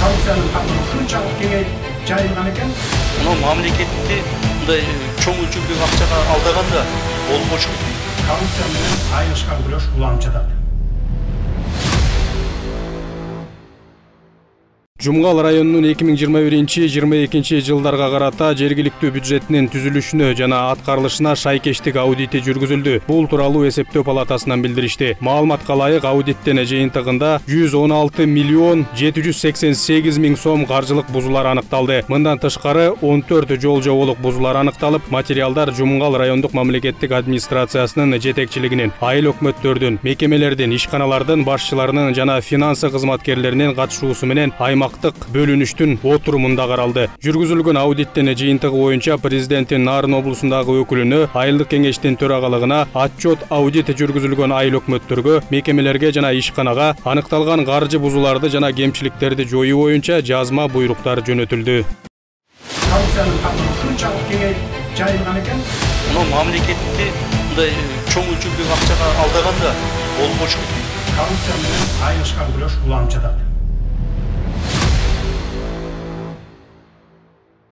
korrupsiyanын камыры ушунчалык кеңейип жайылган экен. Мына мамлекетти мындай чоң өлчөмдөгү акчага алдаганда болмош. Korrupsiya менен айырышкан күрөш уламчыдат. Жумгал районунун 2021-22 жылдарга карата жергиликтүү бюджетинин түзүлүшүнө жана аткарылышына шайкештик аудити жүргүзүлдү. Бул тууралуу эсептөө палатасынан билдиришти. Маалыматка ылайык аудиттин жыйынтыгында 116 миллион 788 миң сом каржылык бузуулар аныкталды. Мындан тышкары 14 жол жоболук бузуулар аныкталып, материалдар Жумгал райондук мамлекеттик администрациясынын жетекчилигинин, айыл өкмөттөрдүн, мекемелердин, ишканалардын башчыларынын жана финансы кызматкерлеринин катышуусу менен бөлүнүштүн отурумунда каралды. Жүргүзүлгөн аудиттин жыйынтыгы боюнча президенттин Нарын облусундагы өкүлүнө, айылдык кеңештин төрагалыгына, отчет аудит жүргүзүлгөн айыл өкмөттөргө, мекемелерге жана ишканага аныкталган каржы бузууларды жана кемчиликтерди жоюу боюнча жазма буйруктар жөнөтүлдү. Korrupsiyanын камыры ушунчалык кеңейип жайылган экен. Мына мамлекетти мындай чоң өлчөмдөгү акчага алдаганда болмош. Korrupsiya менен айырышкан күрөш уламчыдат.